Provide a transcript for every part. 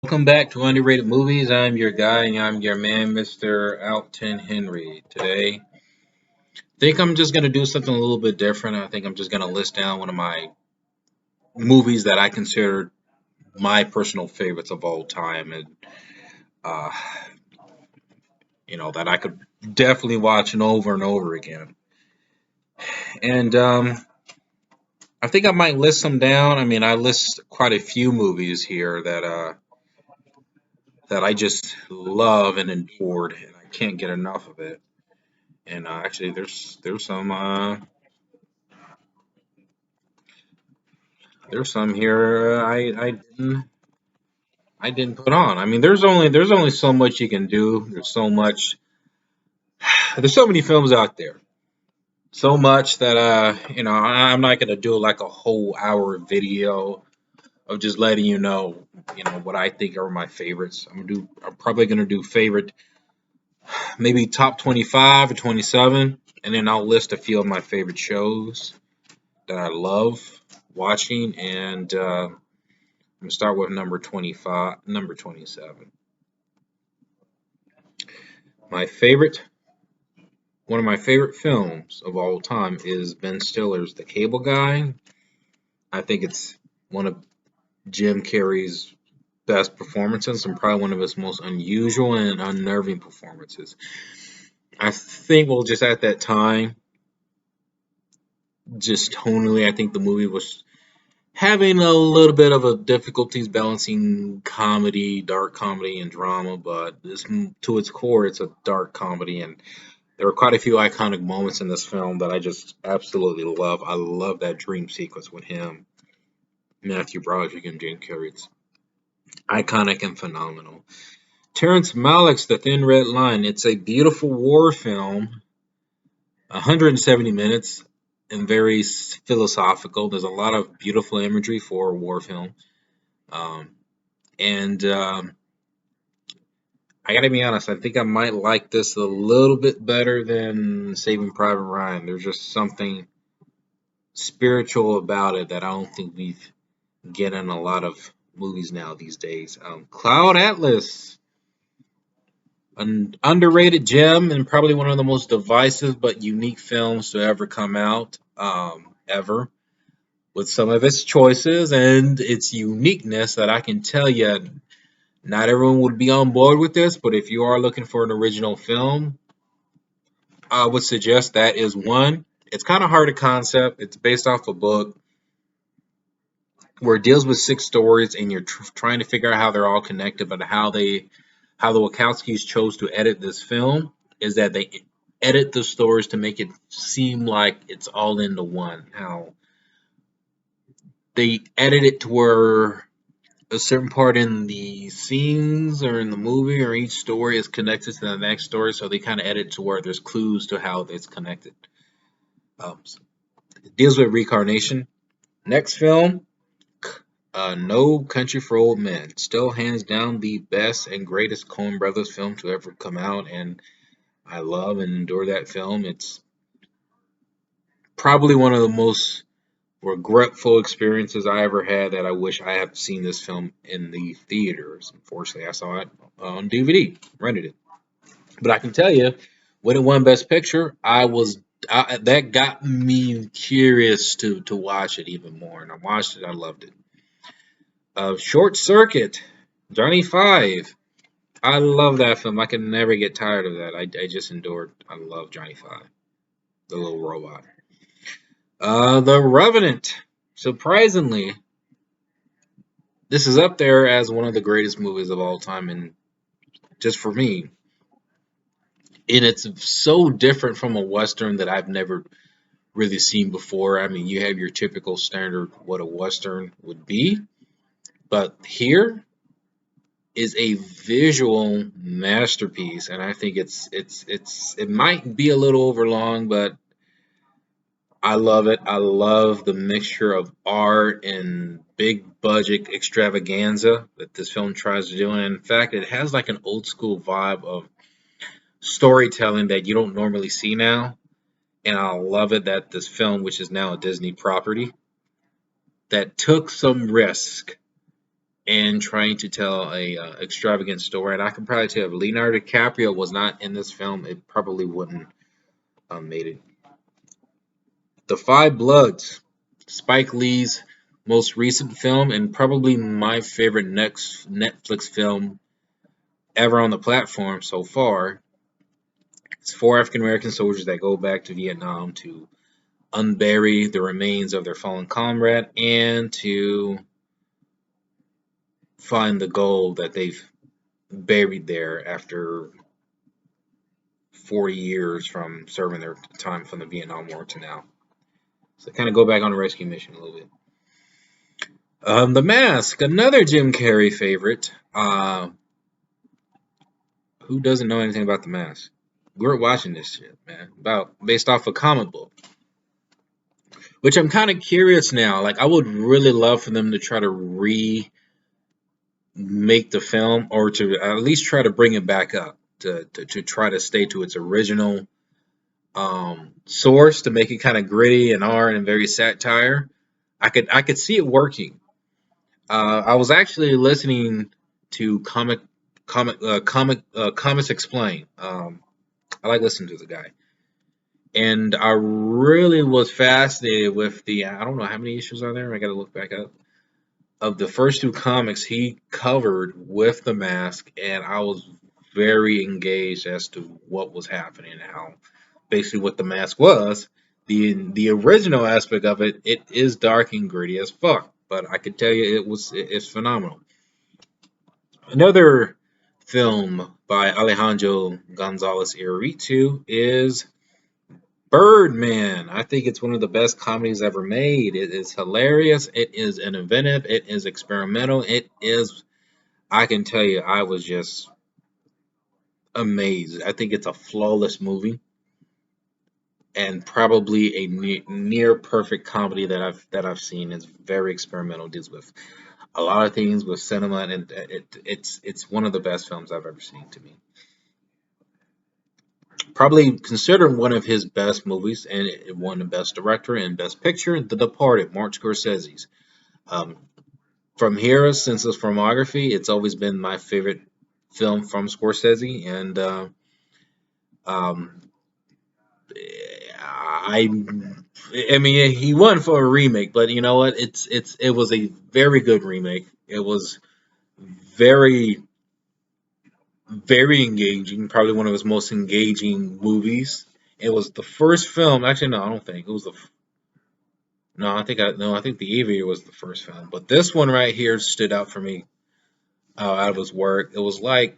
Welcome back to Underrated Movies. I'm your guy, and I'm your man, Mr. Alton Henry. Today, I think I'm just gonna do something a little bit different. I think I'm just gonna list down one of my movies that I consider my personal favorites of all time, and uh, that I could definitely watch over and over again. And I think I might list some down. I mean, I list quite a few movies here that I just love and adored, and I can't get enough of it. And actually, there's some here I didn't put on. I mean, there's only so much you can do. There's so many films out there. So much that I'm not gonna do like a whole hour video of just letting you know what I think are my favorites. I'm probably gonna do favorite, maybe top 25 or 27, and then I'll list a few of my favorite shows that I love watching, and I'm gonna start with number 25, number 27. My favorite, one of my favorite films of all time is Ben Stiller's The Cable Guy. I think it's one of Jim Carrey's best performances and probably one of his most unusual and unnerving performances. I think, well, just at that time, just tonally, I think the movie was having a little bit of a difficulties balancing comedy, dark comedy, and drama, but to its core, it's a dark comedy, and there are quite a few iconic moments in this film that I just absolutely love. I love that dream sequence with him, Matthew Broderick, and Jim Carrey. It's iconic and phenomenal. Terrence Malick's The Thin Red Line. It's a beautiful war film, 170 minutes, and very philosophical. There's a lot of beautiful imagery for a war film. Um, and I gotta be honest, I think I might like this a little bit better than Saving Private Ryan. There's just something spiritual about it that I don't think we get in a lot of movies now these days. Cloud Atlas, an underrated gem and probably one of the most divisive but unique films to ever come out, ever. With some of its choices and its uniqueness, that I can tell you, not everyone would be on board with this, but if you are looking for an original film, I would suggest that is one. It's kind of hard to concept. It's based off a book where it deals with six stories, and you're trying to figure out how they're all connected. But how the Wachowskis chose to edit this film is that they edit the stories to make it seem like it's all into one. How they edit it to where a certain part in the scenes or in the movie or each story is connected to the next story, so they kind of edit to where there's clues to how it's connected. So it deals with reincarnation. Next film, No Country for Old Men. Still hands down the best and greatest Coen Brothers film to ever come out, and I love and adore that film. It's probably one of the most regretful experiences I ever had, that I wish I had seen this film in the theaters. Unfortunately, I saw it on DVD, rented it. But I can tell you, when it won Best Picture, that got me curious to watch it even more, and I watched it. I loved it. Short Circuit, Johnny Five. I love that film. I can never get tired of that. I just endured. I love Johnny Five, the little robot. The Revenant. Surprisingly, this is up there as one of the greatest movies of all time, and just for me, and it's so different from a western that I've never really seen before. I mean, you have your typical standard what a western would be, but here is a visual masterpiece, and I think it might be a little overlong, but I love it. I love the mixture of art and big budget extravaganza that this film tries to do. And in fact, it has like an old school vibe of storytelling that you don't normally see now. And I love it that this film, which is now a Disney property, that took some risk and trying to tell a extravagant story. And I can probably tell if Leonardo DiCaprio was not in this film, it probably wouldn't made it. The Five Bloods, Spike Lee's most recent film, and probably my favorite next Netflix film ever on the platform so far. It's four African American soldiers that go back to Vietnam to unbury the remains of their fallen comrade and to find the gold that they've buried there after 40 years from serving their time from the Vietnam War to now. So kind of go back on a rescue mission a little bit. The Mask, another Jim Carrey favorite. Who doesn't know anything about The Mask? Grew up watching this shit, man. About based off a comic book, which I'm kind of curious now. Like, I would really love for them to try to remake the film, or to at least try to bring it back up to try to stay to its original source, to make it kind of gritty and hard and very satire. I could see it working. I was actually listening to Comics Explain. I like listening to the guy, and I really was fascinated with the. I don't know how many issues are there. I got to look back up. Of the first two comics he covered with the Mask, and I was very engaged as to what was happening and how basically what the Mask was. The original aspect of it, it is dark and gritty as fuck, but I can tell you it's phenomenal. Another film by Alejandro Gonzalez Iñárritu is Birdman. I think it's one of the best comedies ever made. It is hilarious. It is innovative. It is experimental. It is, I can tell you, I was just amazed. I think it's a flawless movie and probably a near perfect comedy that I've seen. It's very experimental. Deals with a lot of things with cinema, and it's one of the best films I've ever seen to me. Probably considered one of his best movies, and it won the Best Director and Best Picture. The Departed, Martin Scorsese's. Um, from here, since his filmography, it's always been my favorite film from Scorsese, and um, I, I mean, he won for a remake, but you know what? It was a very good remake. It was very very engaging, probably one of his most engaging movies. It was the first film. Actually, no, I don't think it was the. No, I think The Aviator was the first film, but this one right here stood out for me out of his work. It was like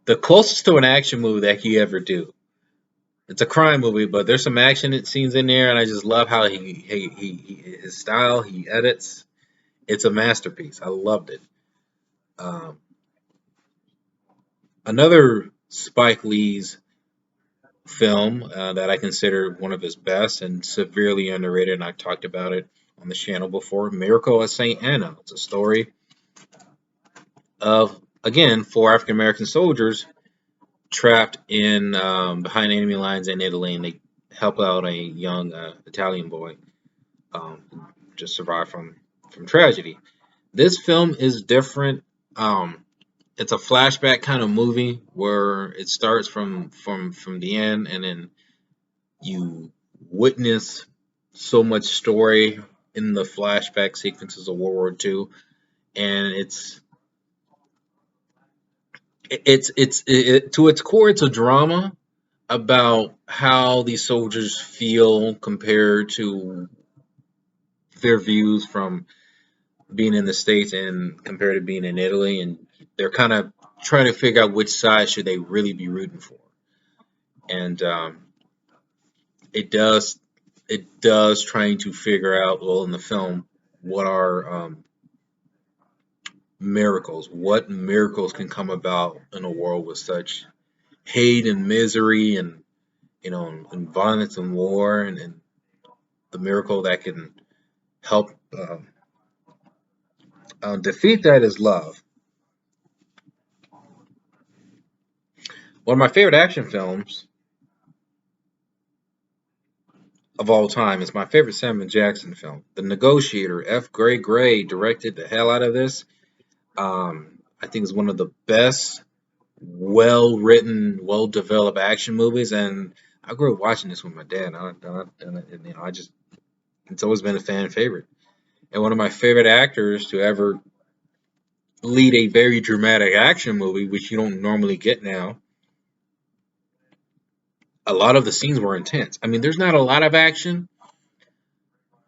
the closest to an action movie that he ever do. It's a crime movie, but there's some action scenes in there, and I just love how his style, he edits. It's a masterpiece. I loved it. Um, Another Spike Lee's film that I consider one of his best and severely underrated, and I talked about it on the channel before, Miracle at St. Anna. It's a story of, again, four African American soldiers trapped in behind enemy lines in Italy, and they help out a young Italian boy who just survived from tragedy. This film is different. It's a flashback kind of movie where it starts from the end, and then you witness so much story in the flashback sequences of World War II, and to its core, it's a drama about how these soldiers feel compared to their views from being in the States and compared to being in Italy, and they're kind of trying to figure out which side should they really be rooting for, and it does trying to figure out, well, in the film, what are miracles can come about in a world with such hate and misery, and and violence and war, and the miracle that can help defeat that is love. One of my favorite action films of all time. It's my favorite Samuel Jackson film. The Negotiator. F. Gray directed the hell out of this. I think it's one of the best, well written, well developed action movies, and I grew up watching this with my dad. I just it's always been a fan favorite, and one of my favorite actors to ever lead a very dramatic action movie, which you don't normally get now. A lot of the scenes were intense. I mean, there's not a lot of action,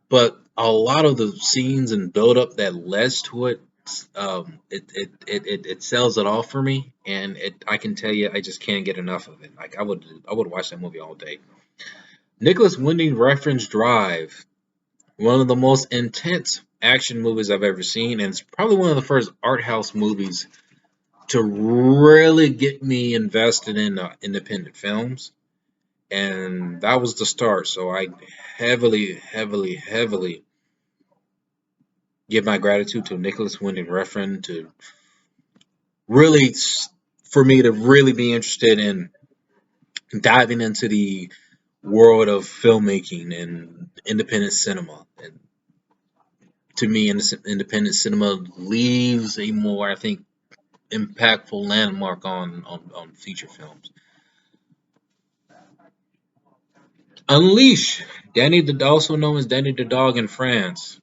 but a lot of the scenes and build up that leads to it, it sells it off for me, and I can tell you, I just can't get enough of it. Like I would watch that movie all day. Nicholas Winding Refn's Drive, one of the most intense action movies I've ever seen, and it's probably one of the first art house movies to really get me invested in independent films, and that was the start. So I heavily give my gratitude to Nicholas Winding Refn to really, for me to really be interested in diving into the world of filmmaking and independent cinema. And to me, independent cinema leaves a more, I think, impactful landmark on feature films. Unleash, also known as Danny the Dog in France,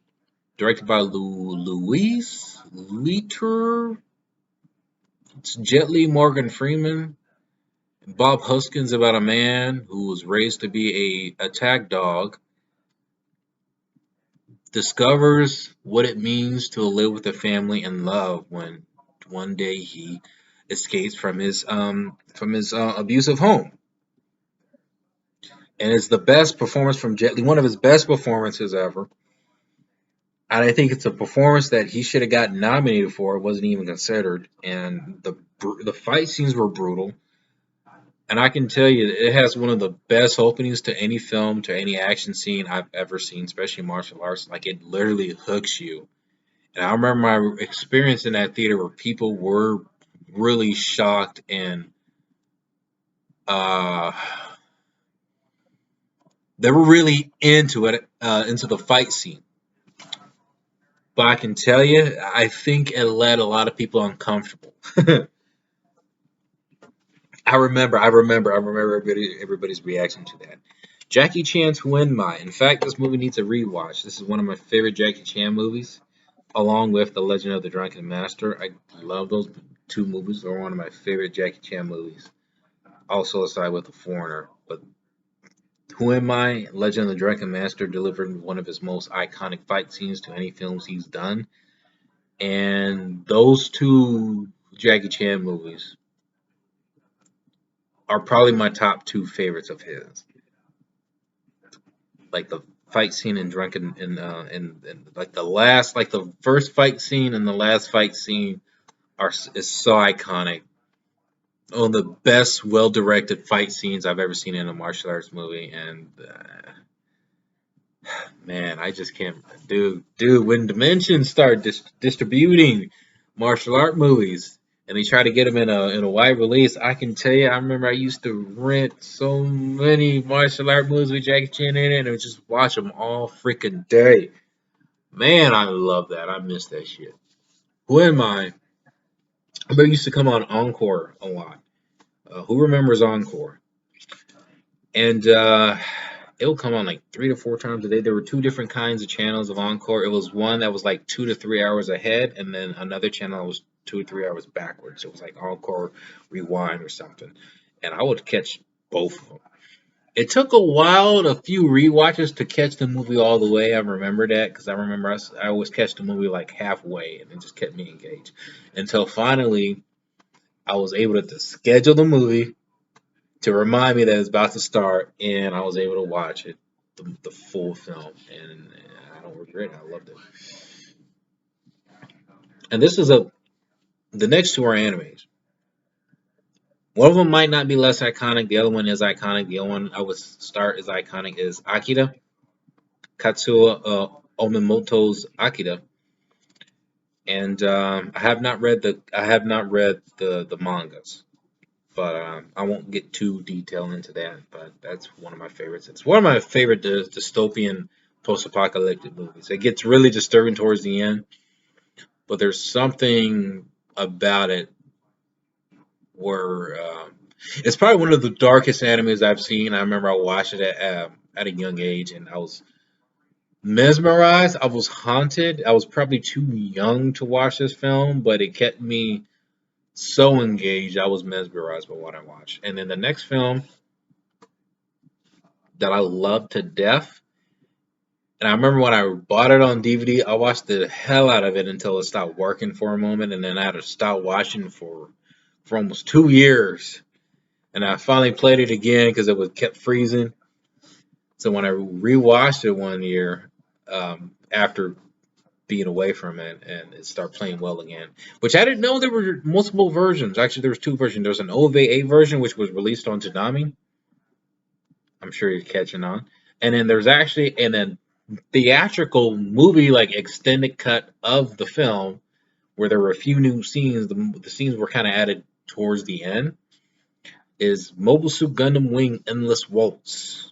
directed by Louise Leiter. It's Jet Li, Morgan Freeman, Bob Hoskins, about a man who was raised to be a attack dog, discovers what it means to live with a family and love when one day he escapes from his abusive home. And it's the best performance from Jet Li, one of his best performances ever. And I think it's a performance that he should have gotten nominated for. It wasn't even considered. And the fight scenes were brutal. And I can tell you, it has one of the best openings to any film, to any action scene I've ever seen, especially martial arts. Like, it literally hooks you. And I remember my experience in that theater where people were really shocked and uh, they were really into it, into the fight scene. But I can tell you, I think it led a lot of people uncomfortable. I remember everybody's reaction to that. Jackie Chan's Win My. In fact, this movie needs a rewatch. This is one of my favorite Jackie Chan movies, along with The Legend of the Drunken Master. I love those two movies. They're one of my favorite Jackie Chan movies. Also aside with The Foreigner. But Who Am I? Legend of the Drunken Master delivered one of his most iconic fight scenes to any films he's done. And those two Jackie Chan movies are probably my top two favorites of his. Like the fight scene in Drunken and like the first fight scene and the last fight scene is so iconic. One of the best, well-directed fight scenes I've ever seen in a martial arts movie, and man, I just can't, dude. When Dimensions start distributing martial art movies, and they try to get them in a wide release, I can tell you, I remember I used to rent so many martial art movies with Jackie Chan in it, and just watch them all freaking day. Man, I love that. I miss that shit. Who am I? I remember it used to come on Encore a lot. Who remembers Encore? And it would come on like 3 to 4 times a day. There were two different kinds of channels of Encore. It was one that was like 2 to 3 hours ahead, and then another channel that was 2 to 3 hours backwards. It was like Encore Rewind or something. And I would catch both of them. It took a while, a few rewatches to catch the movie all the way. I remember that because I always catch the movie like halfway, and it just kept me engaged until finally I was able to schedule the movie to remind me that it's about to start, and I was able to watch it, the full film, and I don't regret it. I loved it. And the next two are animes. One of them might not be less iconic. The other one is iconic. The other one I would start as iconic is Akira, Katsuo Omimoto's Akira. And I have not read the mangas. But I won't get too detailed into that. But that's one of my favorites. It's one of my favorite dystopian post-apocalyptic movies. It gets really disturbing towards the end, but there's something about it where it's probably one of the darkest animes I've seen. I remember I watched it at a young age, and I was mesmerized. I was haunted. I was probably too young to watch this film, but it kept me so engaged. I was mesmerized by what I watched. And then the next film that I loved to death, and I remember when I bought it on DVD, I watched the hell out of it until it stopped working for a moment, and then I had to stop watching for almost 2 years. And I finally played it again because it was kept freezing. So when I rewatched it one year, after being away from it, and it started playing well again, which I didn't know there were multiple versions. Actually, there was two versions. There was an OVA version, which was released on Tsunami. I'm sure you're catching on. And then there's actually a theatrical movie, like extended cut of the film, where there were a few new scenes. The scenes were kind of added towards the end. Is Mobile Suit Gundam Wing Endless Waltz.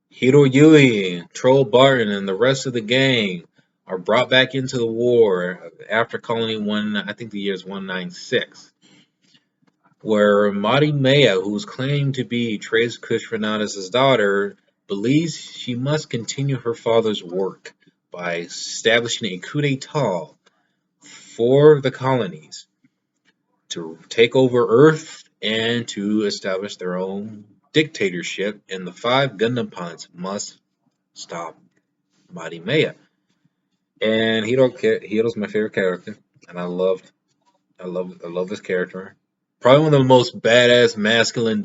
Hiro Yui, Troll Barton, and the rest of the gang are brought back into the war after Colony 1, I think the year is 196, where Mari Maya, who's claimed to be Trace Kushranadis' daughter, believes she must continue her father's work by establishing a coup d'etat for the colonies to take over Earth and to establish their own dictatorship, and the five Gundam pilots must stop Mighty Maya. And Hiro's my favorite character, and I love this character. Probably one of the most badass masculine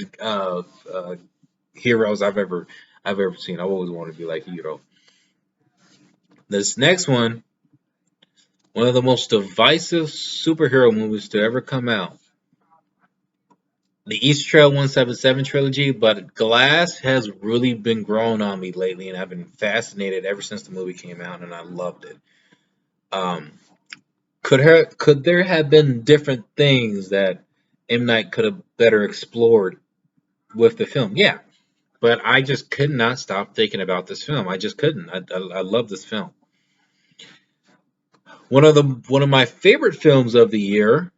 heroes I've ever seen. I always wanted to be like Hiro. This next one of the most divisive superhero movies to ever come out. The East Trail 177 trilogy, but Glass has really been growing on me lately, and I've been fascinated ever since the movie came out, and I loved it. Um, could there have been different things that M Night could have better explored with the film? Yeah, but I just could not stop thinking about this film. I just couldn't. I love this film. One of my favorite films of the year.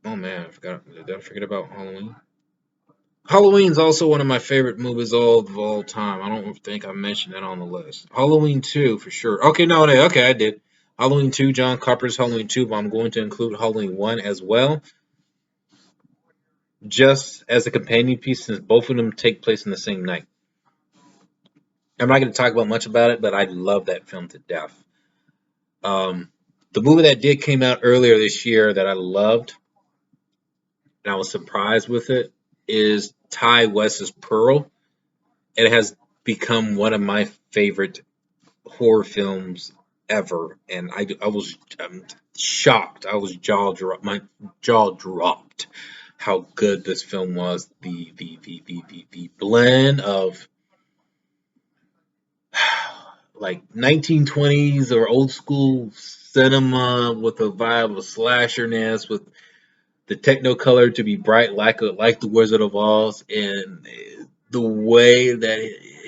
Oh man, I forgot. Did I forget about Halloween? Halloween's also one of my favorite movies of all time. I don't think I mentioned that on the list. Halloween 2 for sure. Okay, no, okay, I did. Halloween 2, John Carpenter's Halloween 2, but I'm going to include Halloween 1 as well, just as a companion piece since both of them take place in the same night. I'm not going to talk about much about it, but I love that film to death. Um, the movie that did came out earlier this year that I loved and I was surprised with it is Ty West's Pearl. It has become one of my favorite horror films ever, and I was shocked. I was my jaw dropped how good this film was. The blend of like 1920s or old school cinema with a vibe of slasherness with the technicolor to be bright like the Wizard of Oz, and the way that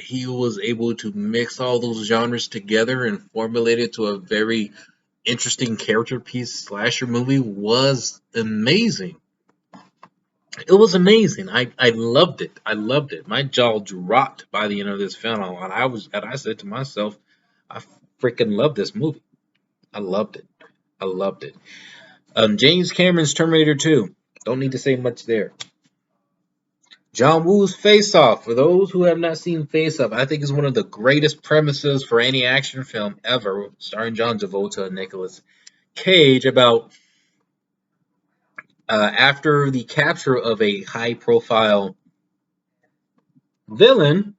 he was able to mix all those genres together and formulate it to a very interesting character piece slasher movie was amazing. It was amazing. I loved it. I loved it. My jaw dropped by the end of this film, and I said to myself, I freaking love this movie. I loved it. I loved it. James Cameron's Terminator 2. Don't need to say much there. John Woo's Face Off. For those who have not seen Face Off, I think is one of the greatest premises for any action film ever, starring John Travolta and Nicolas Cage, about after the capture of a high-profile villain,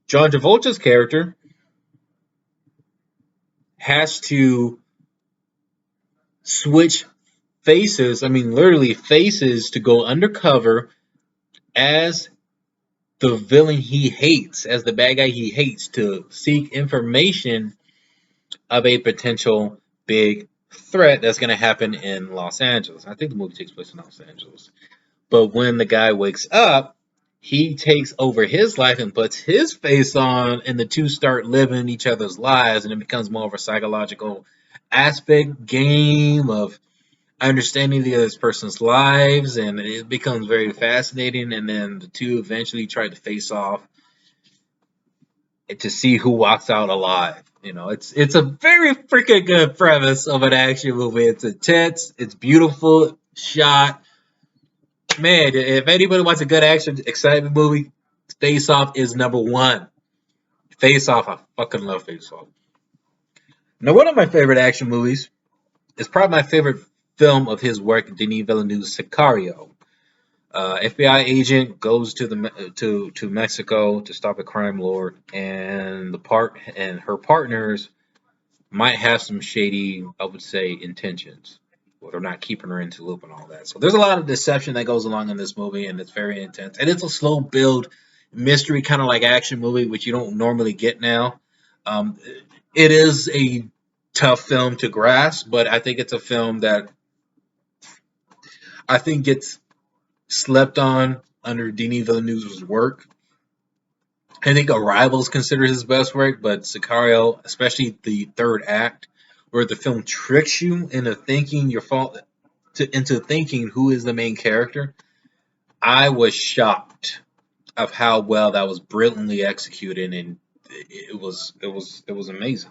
John Travolta's character has to switch faces. I mean, literally faces to go undercover as the villain he hates, as the bad guy he hates, to seek information of a potential big threat that's going to happen in Los Angeles. I think the movie takes place in Los Angeles. But when the guy wakes up, he takes over his life and puts his face on, and the two start living each other's lives, and it becomes more of a psychological aspect game of understanding the other person's lives, and it becomes very fascinating. And then the two eventually try to face off to see who walks out alive. You know, it's a very freaking good premise of an action movie. It's intense, it's beautiful shot. Man, if anybody wants a good action excitement movie, Face Off is number one. Face Off, I fucking love Face Off. Now, one of my favorite action movies is probably my favorite film of his work, Denis Villeneuve's Sicario. FBI agent goes to Mexico to stop a crime lord, and her partners might have some shady, I would say, intentions. Well, they're not keeping her into loop and all that. So there's a lot of deception that goes along in this movie, and it's very intense. And it's a slow build mystery, kind of like action movie, which you don't normally get now. Um, it is a tough film to grasp, but I think it's a film that I think gets slept on under Denis Villeneuve's work. I think Arrival is considered his best work, but Sicario, especially the third act, where the film tricks you into thinking who is the main character. I was shocked of how well that was brilliantly executed, and it was amazing.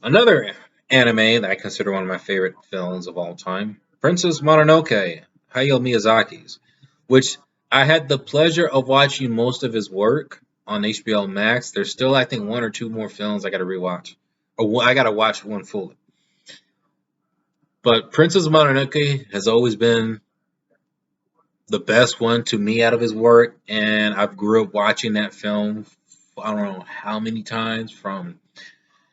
Another anime that I consider one of my favorite films of all time, Princess Mononoke, Hayao Miyazaki's, which I had the pleasure of watching most of his work on HBO Max. There's still, I think, one or two more films I got to rewatch, or I got to watch one fully. But Princess Mononoke has always been the best one to me out of his work, and I've grew up watching that film. I don't know how many times from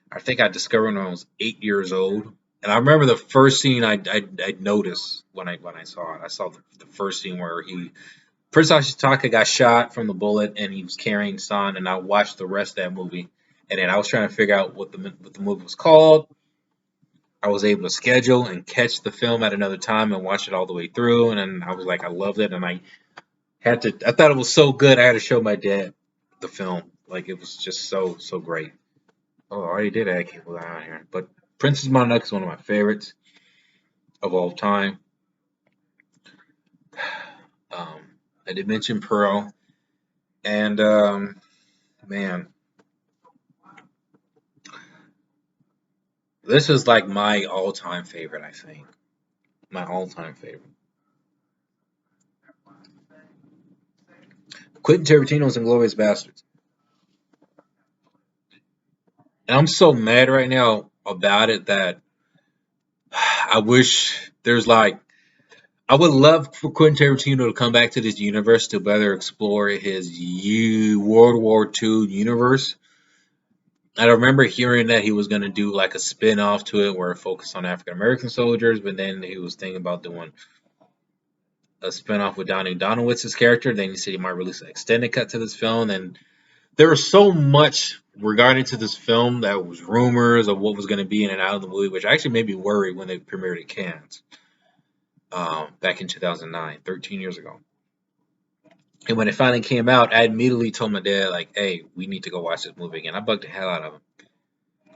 I think I discovered when I was 8 years old, and I remember the first scene I noticed when I saw it. I saw the first scene where Prince Ashitaka got shot from the bullet, and he was carrying San, and I watched the rest of that movie, and then I was trying to figure out what the movie was called. I was able to schedule and catch the film at another time and watch it all the way through, and then I was like, I loved it, and I thought it was so good, I had to show my dad the film. Like it was just so great. Oh, I already did add Cable Down here. But Princess Mononoke is one of my favorites of all time. Um, I did mention Pearl. And, man, this is like my all time favorite, I think. My all time favorite. Quentin Tarantino's Inglourious Bastards. And I'm so mad right now about it that I wish there's like I would love for Quentin Tarantino to come back to this universe to better explore his World War II universe. I remember hearing that he was going to do like a spin off to it where it focused on African American soldiers, but then he was thinking about doing a spin off with Donnie Donowitz's character. Then he said he might release an extended cut to this film. And there was so much regarding to this film that was rumors of what was going to be in and out of the movie, which actually made me worried when they premiered at Cannes back in 2009, 13 years ago. And when it finally came out, I immediately told my dad, like, hey, we need to go watch this movie again. I bugged the hell out of him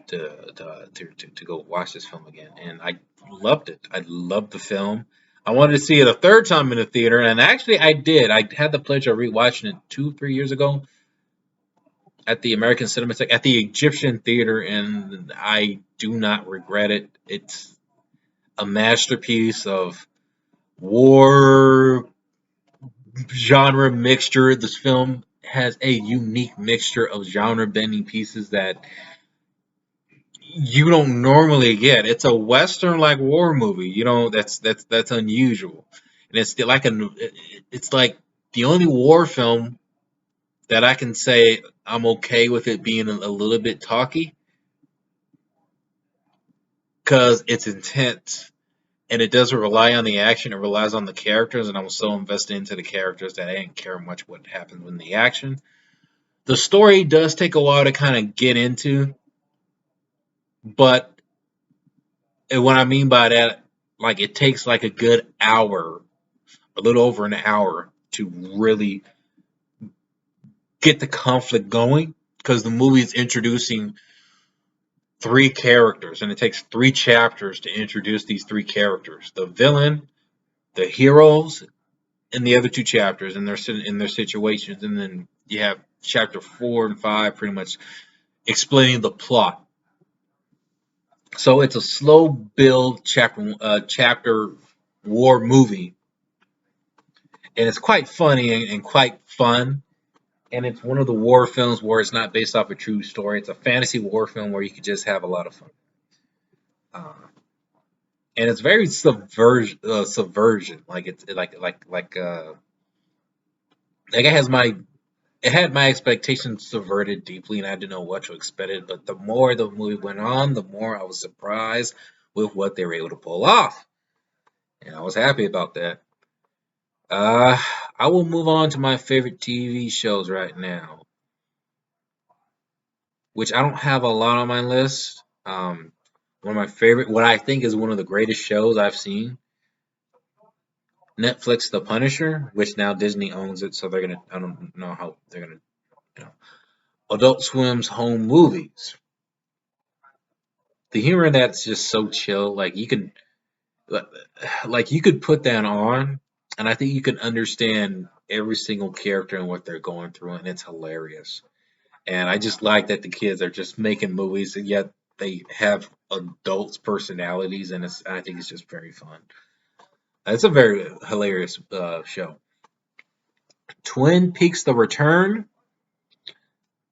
to go watch this film again. And I loved it. I loved the film. I wanted to see it a third time in the theater, and actually I did. I had the pleasure of rewatching it 2, 3 years ago at the American Cinematheque, at the Egyptian Theater, and I do not regret it. It's a masterpiece of war genre mixture. This film has a unique mixture of genre bending pieces that you don't normally get. It's a western like war movie. You know that's unusual, and it's like the only war film that I can say I'm okay with it being a little bit talky because it's intense and it doesn't rely on the action. It relies on the characters, and I was so invested into the characters that I didn't care much what happened in the action. The story does take a while to kind of get into, but what I mean by that, like it takes like a good hour, a little over an hour, to really get the conflict going because the movie is introducing three characters, and it takes three chapters to introduce these three characters: the villain, the heroes, and the other two chapters in their situations, and then you have chapter 4 and 5 pretty much explaining the plot. So it's a slow build chapter war movie, and it's quite funny and quite fun. And it's one of the war films where it's not based off a true story. It's a fantasy war film where you could just have a lot of fun. Uh, and it's very subversion. Like it's like it had my expectations subverted deeply, and I didn't know what to expect. But the more the movie went on, the more I was surprised with what they were able to pull off, and I was happy about that. Uh, I will move on to my favorite TV shows right now, which I don't have a lot on my list. One of my favorite, what I think is one of the greatest shows I've seen, Netflix, The Punisher, which now Disney owns it, so they're gonna. I don't know how they're gonna. You know, Adult Swim's home movies. The humor in that's just so chill. Like you could put that on, and I think you can understand every single character and what they're going through, and it's hilarious. And I just like that the kids are just making movies, and yet they have adults' personalities, and I think it's just very fun. It's a very hilarious show. Twin Peaks: The Return,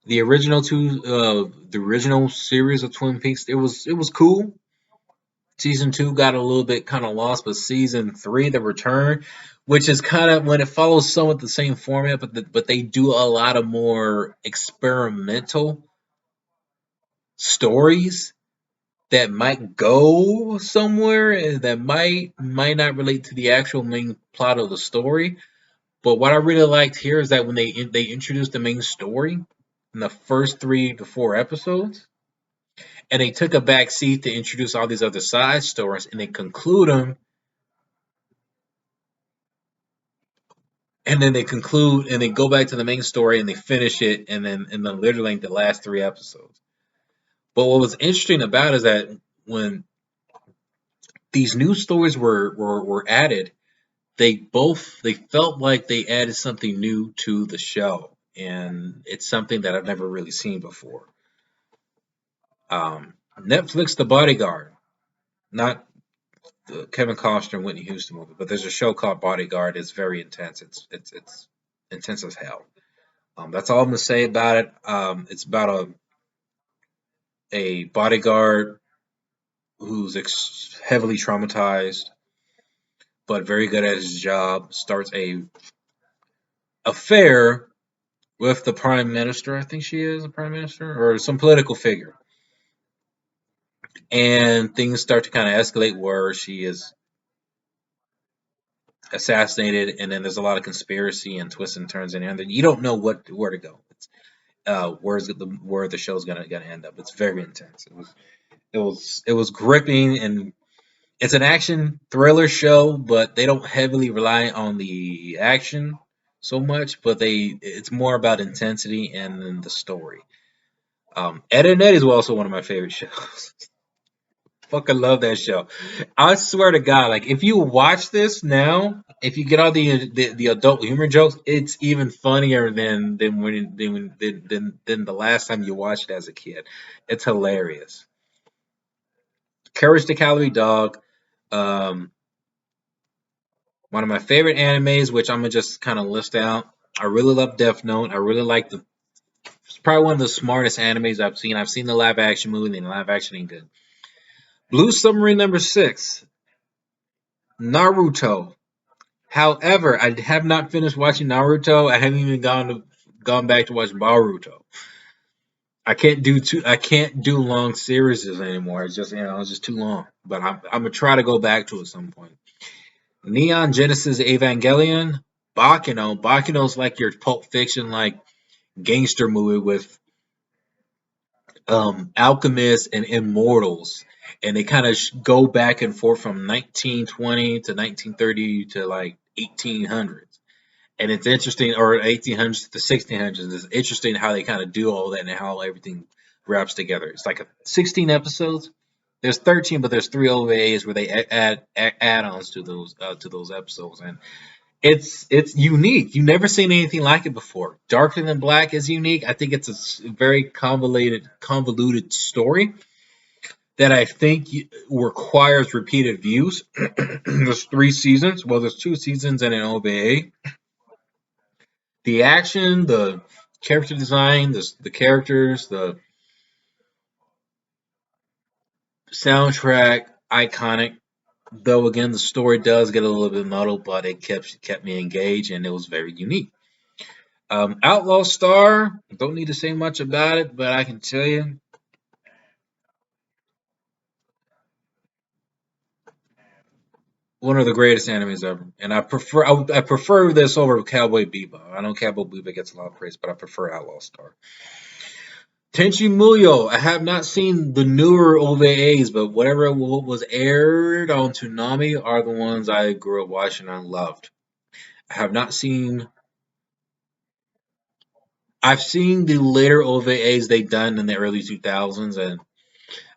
the original series of Twin Peaks. It was cool. Season 2 got a little bit kind of lost, but season 3, The Return, which is kind of when it follows somewhat the same format, but they do a lot of more experimental stories that might go somewhere that might not relate to the actual main plot of the story. But what I really liked here is that when they introduced the main story in the first 3 to 4 episodes, and they took a back seat to introduce all these other side stories, and they conclude them, and then they conclude and they go back to the main story and they finish it, and then literally the last 3 episodes. But what was interesting about it is that when these new stories were added, they felt like they added something new to the show, and it's something that I've never really seen before. Netflix, The Bodyguard, not the Kevin Costner and Whitney Houston movie, but there's a show called Bodyguard. It's very intense. It's intense as hell. That's all I'm gonna say about it. It's about a bodyguard who's heavily traumatized, but very good at his job. Starts a affair with the prime minister. I think she is a prime minister or some political figure, and things start to kind of escalate where she is assassinated, and then there's a lot of conspiracy and twists and turns in there. And you don't know where to go. Where the show's gonna end up. It's very intense. It was gripping, and it's an action thriller show, but they don't heavily rely on the action so much. But it's more about intensity and then the story. Ed and Ed is also one of my favorite shows. Fucking love that show. I swear to God, like if you watch this now, if you get all the adult humor jokes, it's even funnier than the last time you watched it as a kid. It's hilarious. Courage the Cowardly Dog, um, one of my favorite animes, which I'm gonna just kind of list out. I really love Death Note. I really like the. It's probably one of the smartest animes I've seen. I've seen the live action movie, and the live action ain't good. Blue Submarine #6, Naruto. However, I have not finished watching Naruto. I haven't even gone back to watch Boruto. I can't do long series anymore. It's just it's just too long. But I'm gonna try to go back to it at some point. Neon Genesis Evangelion, Bakino. Bakino's like your Pulp Fiction like gangster movie with alchemists and immortals, and they kind of go back and forth from 1920 to 1930 to like 1800s. And it's interesting, or 1800s to 1600s. It's interesting how they kind of do all that and how everything wraps together. It's like 16 episodes. There's 13, but there's three OVAs where they add-ons to those episodes, and it's unique. You've never seen anything like it before. Darker Than Black is unique. I think it's a very convoluted story that I think requires repeated views. There's three seasons. Well, there's two seasons and an OVA. The action, the character design, the characters, the soundtrack, iconic. Though again, the story does get a little bit muddled, but it kept me engaged and it was very unique. Outlaw Star, don't need to say much about it, but I can tell you one of the greatest animes ever. And I prefer this over Cowboy Bebop. I know Cowboy Bebop gets a lot of praise, but I prefer Outlaw Star. Tenchi Muyo. I have not seen the newer OVAs, but whatever was aired on Toonami are the ones I grew up watching and loved. I have not seen. I've seen the later OVAs they done in the early 2000s, and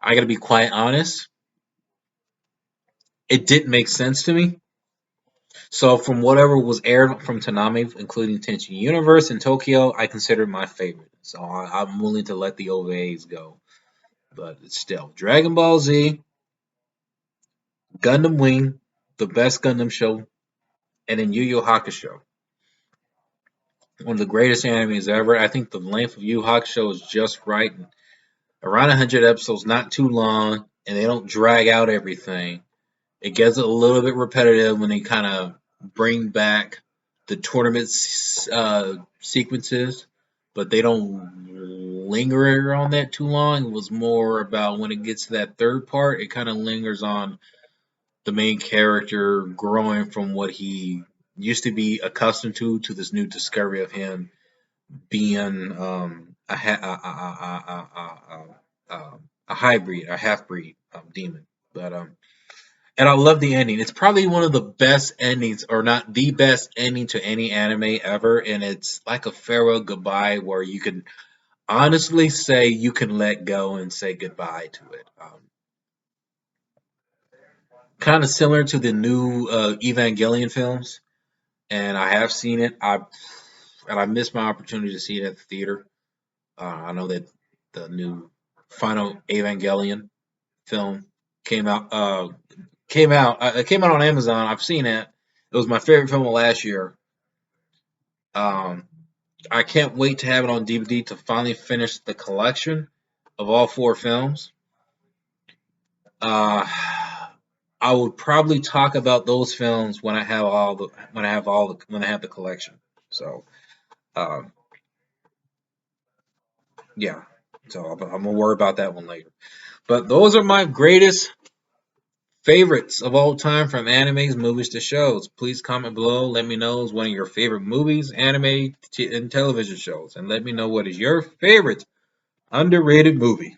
I gotta be quite honest, it didn't make sense to me. So from whatever was aired from Toonami, including Tenchi Universe and Tokyo, I consider my favorite. So I'm willing to let the OVAs go. But still, Dragon Ball Z, Gundam Wing, the best Gundam show, and then Yu Yu Hakusho, one of the greatest animes ever. I think the length of Yu Yu Hakusho is just right, around 100 episodes, not too long, and they don't drag out everything. It gets a little bit repetitive when they kind of bring back the tournament sequences, but they don't linger on that too long. It was more about when it gets to that third part, it kind of lingers on the main character growing from what he used to be accustomed to this new discovery of him being a hybrid, a half breed demon. But and I love the ending. It's probably one of the best endings, or not the best ending to any anime ever. And it's like a farewell goodbye where you can honestly say you can let go and say goodbye to it. Kind of similar to the new Evangelion films, and I have seen it. I missed my opportunity to see it at the theater. I know that the new final Evangelion film came out. It came out on Amazon. I've seen it. It was my favorite film of last year. Um, I can't wait to have it on DVD to finally finish the collection of all four films. Uh, I would probably talk about those films when I have when I have the collection. So, um, yeah. So I'm gonna worry about that one later. But those are my greatest favorites of all time, from animes, movies to shows. Please comment below. Let me know one of your favorite movies, anime, and television shows, and let me know what is your favorite underrated movie.